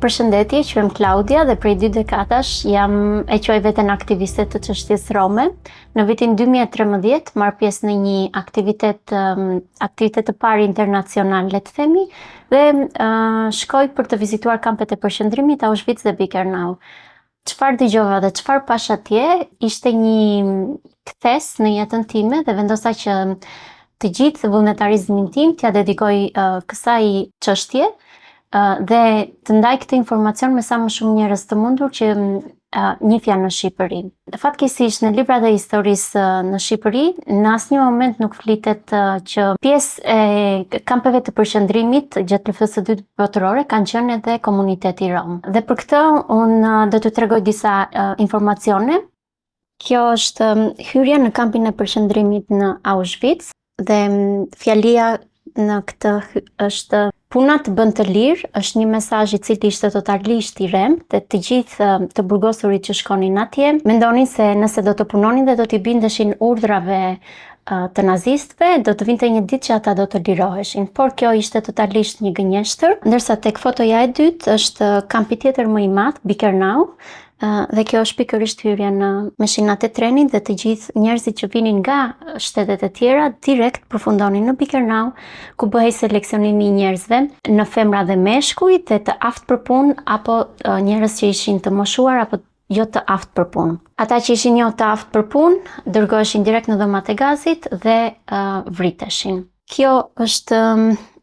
Përshëndetje, quhem Klaudia dhe prej 2 dekadash e quaj veten aktiviste të çështjes rome. Në vitin 2013 marr pjesë në një aktivitet të parë internacional, le të themi, dhe shkoj për të vizituar kampet e përqendrimit Auschwitz dhe Birkenau. Çfarë dëgjova dhe çfarë pash atje ishte një kthes në jetën time dhe vendosa që të gjithë vullnetarizmin tim t'ia dedikoj kësaj çështje dhe të ndaj këtë informacion me sa më shumë njerëz të mundur që njihja në Shqipëri. Fatkeqësisht në librat e historisë në Shqipëri në asnjë moment nuk flitet që pjesë e kampeve të përqendrimit gjatë luftës së dytë botërore kanë qenë edhe komuniteti rom. Dhe për këtë unë do t'ju tregoj disa informacione. Kjo është hyrja në kampin e përqendrimit në Auschwitz dhe fjalia në këtë është puna të bën të lirë, është një mesazh I cili ishte totalisht I rem dhe të gjithë të burgosurit që shkonin atje mendonin se nëse do të punonin dhe do t'i bindeshin urdhrave të nazistëve, do të vinte një ditë që ata do të liroheshin, por kjo ishte totalisht një gënjeshtër, ndërsa tek fotoja e dytë është kampi tjetër më I madh, Birkenau, dhe kjo është pikërisht hyrja në mashinat e trenit dhe të gjithë njerëzit që vinin nga shtetet e tjera direkt përfundonin në Birkenau, ku bëhej seleksionimi I njerëzve në femra dhe meshkuj dhe të aftë për punë apo njerëz që ishin të moshuar apo jo të aftë për punë. Ata që ishin jo të aftë për punë dërgoheshin direkt në dhomat e gazit dhe vriteshin. Kjo është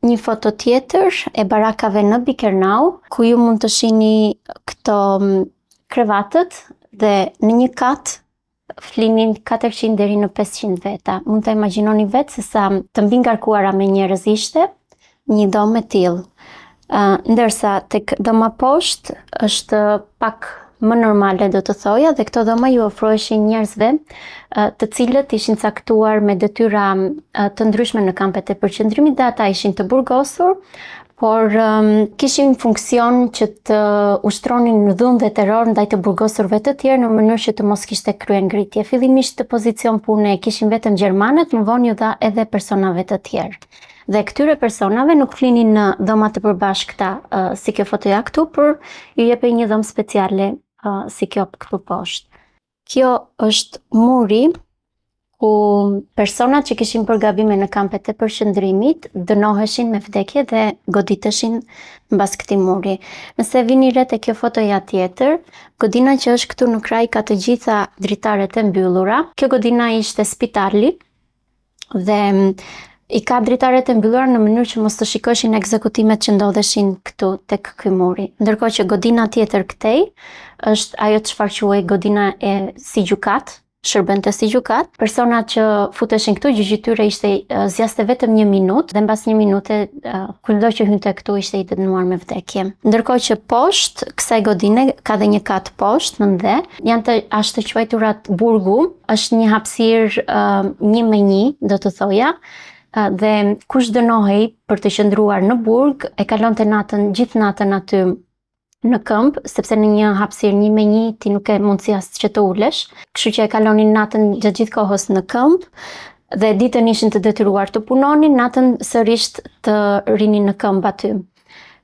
një foto tjetër e barakave në Birkenau, ku ju mund të shihni këto krevatët dhe në një kat flinin 400 deri në 500 veta. Mund të imagjinoni vetë se sa të mbi ngarkuara me njerëz ishte një dhomë e tillë. Ndërsa tek dhoma poshtë është pak më normale do të thoja dhe këto dhoma ju ofroheshin njerëzve të cilët ishin caktuar me detyra të ndryshme në kampet e përqendrimit dhe ata ishin të burgosur, por kishin funksion që të ushtronin në dhunë dhe terror ndaj të burgosurve të tjerë në mënyrë që të mos kishte krye ngritje. Fillimisht të pozicion pune kishin vetëm gjermanët, më vonë ju dha edhe personave të tjerë. Dhe këtyre personave nuk flinin në dhoma të përbashkëta si kjo fotoja këtu, por ju jepej një dhomë speciale si kjo këtu poshtë. Kjo është muri ku personat që kishin bërë gabime në kampet e përqendrimit dënoheshin me vdekje dhe goditeshin mbas këtij muri. Nëse vini re te kjo fotoja tjetër, godina që është këtu në kraj ka të gjitha dritaret e mbyllura. Kjo godina ishte spitali dhe I ka dritaret e mbyllura në mënyrë që mos të shikoshin ekzekutimet që ndodheshin këtu tek ky muri. Ndërkohë që godina tjetër këtej është ajo çfarë quhej godina e si gjukat, shërbente si gjukat. Personat që futeshin këtu, gjyqëtyre ishte zjaste vetëm 1 minutë dhe mbas 1 minute kudo që hynte këtu ishte I dënuar me vdekje. Ndërkohë që poshtë kësaj godine ka dhe një kat poshtë në dhe, janë të quajturat burgu, është një hapësirë 1-1, do të thoja, dhe kush dënohej për të qëndruar në burg e kalonte natën, gjithë natën aty në këmbë, sepse në një hapësirë 1-1 ti nuk e mundësi as që të ulesh, kështu që e kalonin natën gjatë gjithë kohës në këmbë dhe ditën ishin të detyruar të punonin, natën sërish të rinin në këmbë aty.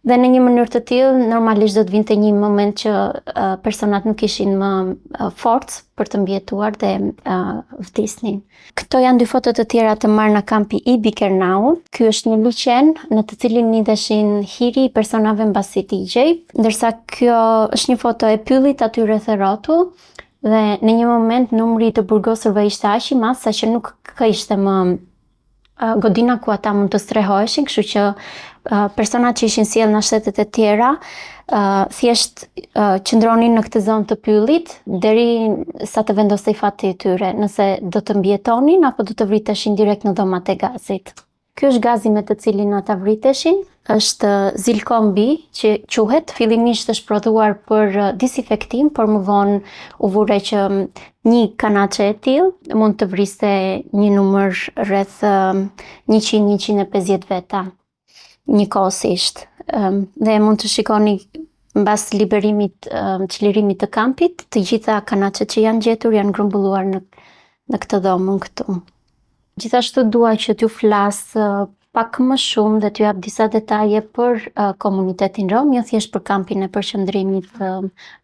Dhe në një mënyrë të tillë normalisht do të vinte një moment që personat nuk ishin më forcë për të mbijetuar dhe vdisnin. Këto janë 2 foto të tjera të marrë në kampi I Birkenau. Ky është një liçen në të cilin nidheshin hiri I personave mbasi ligjej, ndërsa kjo është një foto e pyllit aty rreth e rrotull dhe në një moment numri I të burgosurve ishte aq I madh saqë nuk kishte më godina ku ata mund të strehoheshin, kështu që personat që ishin sjellë në shtetet e tjera thjesht qëndronin në këtë zonë të pyllit deri sa të vendosej fati I tyre, nëse do të mbjetonin apo do të vriteshin direkt në dhomat e gazit. Ky është gazi me të cilin ata vriteshin, është zilkombi që quhet, fillimisht është prodhuar për disinfektim, por më vonë u vure që një kanaçe e tillë mund të vriste një numër rreth 100-150 veta njëkohësisht. Dhe mund të shikoni mbas liberimit, çlirimit të kampit, të gjitha kanaçet që janë gjetur janë grumbulluar në këtë dhomën këtu. Gjithashtu dua që t'ju flas pak më shumë dhe t'ju jap disa detaje për komunitetin rom, jo thjesht për kampin e përqendrimit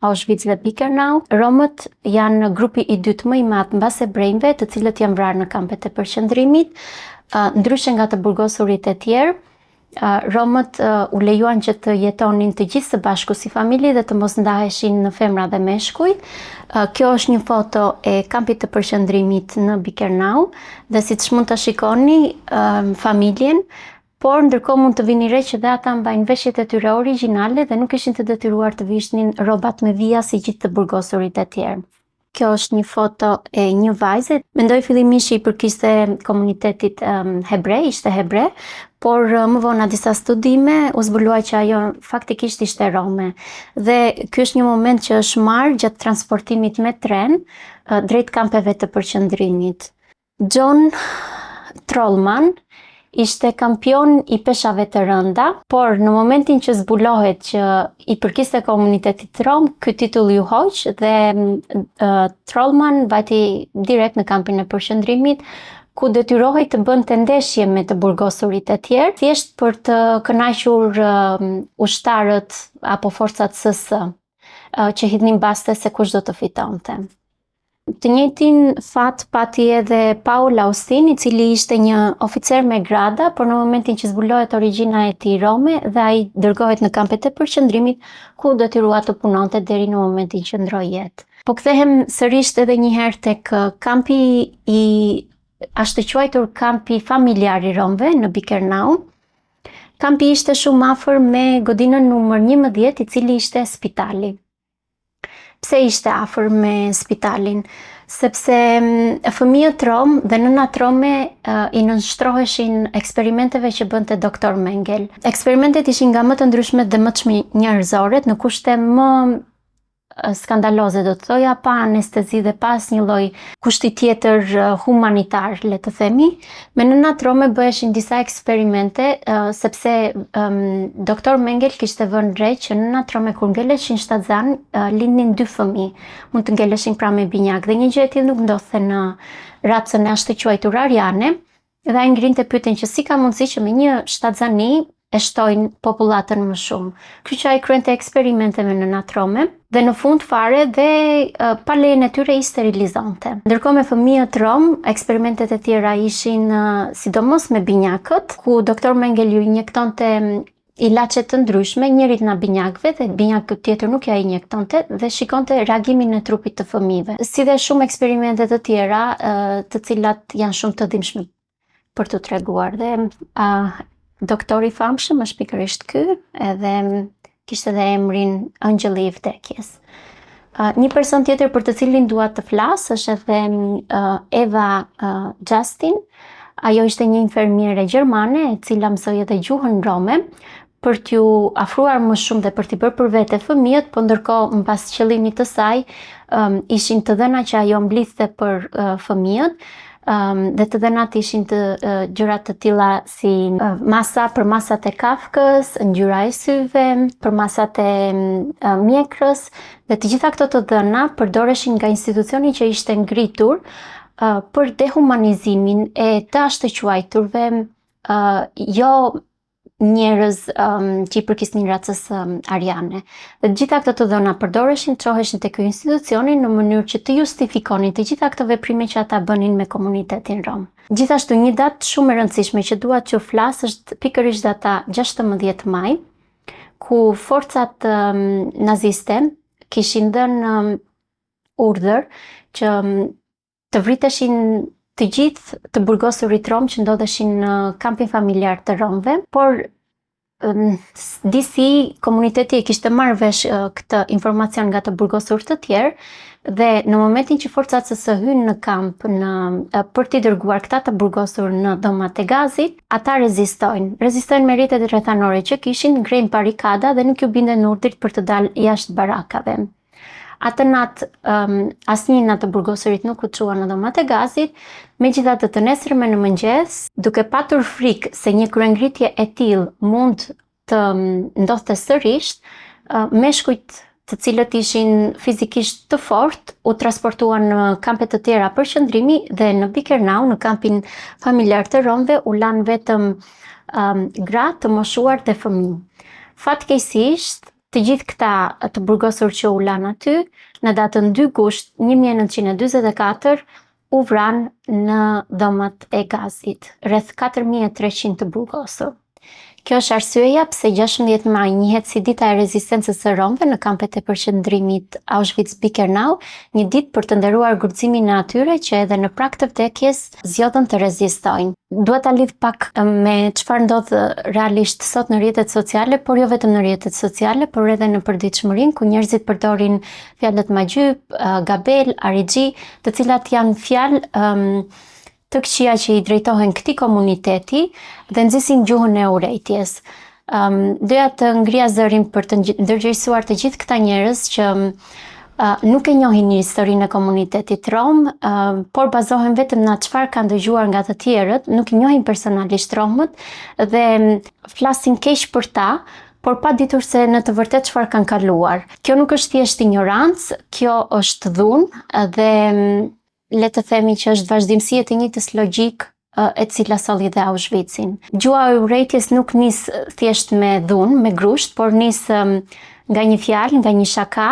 Auschwitz dhe Birkenau. Romët janë grupi i dytë më i madh mbas hebrejve, të cilët janë vrarë në kampet e përqendrimit. Ndryshe nga të burgosurit e tjerë, Romët u lejuan që të jetonin të gjithë së bashku si familje dhe të mos ndaheshin në femra dhe meshkuj. Kjo është një foto e kampit të përqendrimit në Birkenau dhe siç mund të shikoni familjen, por ndërkohë mund të vini re që dhe ata mbajnë veshjet e tyre origjinale dhe nuk ishin të detyruar të vishnin rrobat me vija si gjithë të burgosurit e tjerë. Kjo është një foto e një vajze. Mendoj fillimisht që i përkiste komunitetit hebrej, ishte hebre, por më vonë disa studime u zbuluai që ajo faktikisht ishte rome. Dhe ky është një moment që është marrë gjatë transportimit me tren drejt kampeve të përqendrimit. John Trollman ishte kampion i peshave të rënda, por në momentin që zbulohet që i përkiste komunitetit rom, ky titull u hoq dhe Trollman vajti direkt në kampin e përqendrimit, ku detyrohej të bënte ndeshje me të burgosurit e tjerë, thjesht për të kënaqur ushtarët apo forcat SS, që hidhnin baste se kush do të fitonte. Të njëjtin fat pati edhe Paul Austin, i cili ishte një oficer me grada, por në momentin që zbulohet origjina e tij rome dhe ai dërgohet në kampet e përqendrimit, ku detyrua të punonte deri në momentin që ndroi jetë. Po kthehem sërish edhe një herë tek kampi i ashtu quajtur kampi familjar i romëve në Birkenau. Kampi ishte shumë afër me godinën numër 11, i cili ishte spitali. Pse ishte afër me spitalin? Sepse fëmijët rom dhe nënat rome i nënshtroheshin eksperimenteve që bënte doktor Mengele. Eksperimentet ishin nga më të ndryshmet dhe më të njerëzore, në kushte më skandaloze, do të thoja, pa anestezi dhe pas një lloj kushti tjetër humanitar, le të themi. Me nënat rome bëheshin disa eksperimente, sepse doktor Mengele kishte vënë re që nënat rome kur ngeleshin shtatzan, lindnin 2 fëmijë. Mund të ngeleshin pra me binjak dhe një gjë e tillë nuk ndodhte në racën e ashtu quajtur ariane, dhe ai ngrinte pyetjen që si ka mundësi që me një shtatzani e shtojnë popullatën më shumë. Ky që ai kryente eksperimente me nënat rome dhe në fund fare dhe pa lejen e tyre i sterilizonte. Ndërkohë me fëmijët rom, eksperimentet e tjera ishin sidomos me binjakët, ku doktor Mengele ju injektonte ilaçe të ndryshme, njërit nga binjakëve dhe binjakët tjetër nuk ja injektonte dhe shikonte reagimin në trupit të fëmijëve. Si dhe shumë eksperimente të tjera, të cilat janë shumë të dhimbshme për t'u treguar. Dhe doktori i famshëm është pikërisht ky, edhe kishte edhe emrin Angjëlli i vdekjes. Një person tjetër për të cilin dua të flas është edhe Eva Justin. Ajo ishte një infermiere gjermane e cila mësoi edhe gjuhën rome për t'ju afruar më shumë dhe për t'i bërë për vete fëmijët, po ndërkohë mbas qëllimit të saj ishin të dhëna që ajo mblidhte për fëmijët. Dhe të dhënat ishin të gjërat të tilla si masa për masat e kafkës, ngjyra e syve, për masat e mjekrës, dhe të gjitha këto të dhëna përdoreshin nga institucioni që ishte ngritur për dehumanizimin e të ashtëquajturve, jo njerëz që i përkisnin racës ariane. Dhe gjitha këto të dhëna përdoreshin, çoheshin tek ky institucioni në mënyrë që të justifikonin të gjitha këto veprime që ata bënin me komunitetin rom. Gjithashtu një datë shumë e rëndësishme që dua t'ju flas është pikërisht data 16 maj, ku forcat naziste kishin dhënë urdhër që të vriteshin të gjithë të burgosurit rom që ndodheshin në kampin familjar të romëve, por disi komuniteti e kishte marrë vesh këtë informacion nga të burgosurit të tjerë dhe në momentin që forcat SS hynë në kamp për t'i dërguar këta të burgosur në dhomat e gazit, ata rezistojnë me rrjetet rrethanore që kishin, ngrejnë barikada dhe nuk ju binden urdhrit për të dalë jashtë barakave. Atë natë asnjë nga të burgosurit nuk u çua në dhomat e gazit, megjithatë të nesërmen në mëngjes, duke patur frikë se një kryengritje e tillë mund të ndodhte sërish, meshkujt të cilët ishin fizikisht të fortë u transportuan në kampe të tjera përqendrimi dhe në Birkenau, në kampin familjar të romëve, u lanë vetëm gra të moshuar dhe fëmijë. Fatkeqësisht, të gjithë këta të burgosur që u lanë aty, në datën 2 gusht 1944, u vranë në dhomat e Gazit, rreth 4300 të burgosur. Kjo është arsyeja pse 16 maj njihet si dita e rezistencës së romëve në kampet e përqendrimit Auschwitz-Birkenau, një ditë për të nderuar gurximin e atyre që edhe në prag të vdekjes zgjodhen të rezistojnë. Dua ta lidh pak me çfarë ndodh realisht sot në rrjetet sociale, por jo vetëm në rrjetet sociale, por edhe në përditshmërinë ku njerëzit përdorin fjalët magjyp, gabel, arigji, të cilat janë fjalë të këqija që i drejtohen këtij komuniteti dhe nxisin gjuhën e urrejtjes. Doja të ngrija zërin për të ndërgjegjësuar të gjithë këta njerëz që nuk e njohin historinë e komunitetit rom, por bazohen vetëm në çfarë kanë dëgjuar nga të tjerët, nuk i njohin personalisht romët dhe flasin keq për ta, por pa ditur se në të vërtetë çfarë kanë kaluar. Kjo nuk është thjesht ignorancë, kjo është dhunë dhe le të themi që është vazhdimsi e të njëjtës logjik e cila solli dhe Auschwitzin. Gjuha e urrejtjes nuk nis thjesht me dhunë, me grusht, por nis nga një fjalë, nga një shaka,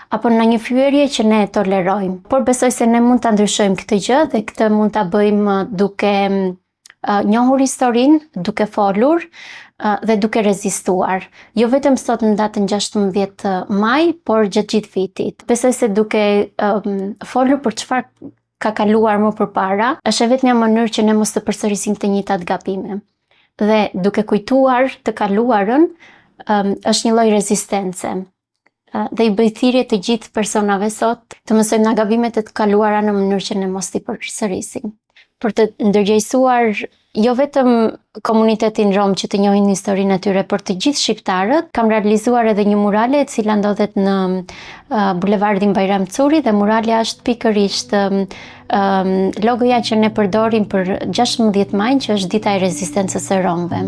apo nga një fyerje që ne e tolerojmë. Por besoj se ne mund ta ndryshojmë këtë gjë dhe këtë mund ta bëjmë duke njohur historinë, duke folur dhe duke rezistuar. Jo vetëm sot në datën 16 maj, por gjatë gjithë vitit. Besoj se duke folur për çfarë ka kaluar më përpara, është e vetmja mënyrë që ne mos të përsërisim të njëjtat gabime. Dhe duke kujtuar të kaluarën, është një lloj rezistence. Dhe i bëj thirrje të gjithë personave sot të mësojmë nga gabimet e të kaluara në mënyrë që ne mos t'i përsërisim. Për të ndërgjegjësuar jo vetëm komunitetin rom që të njohin historinë e tyre, por të gjithë shqiptarët, kam realizuar edhe një murale e cila ndodhet në bulevardin Bajram Curi dhe muralja është pikërisht logoja që ne përdorim për 16 maj, që është dita e rezistencës së romëve.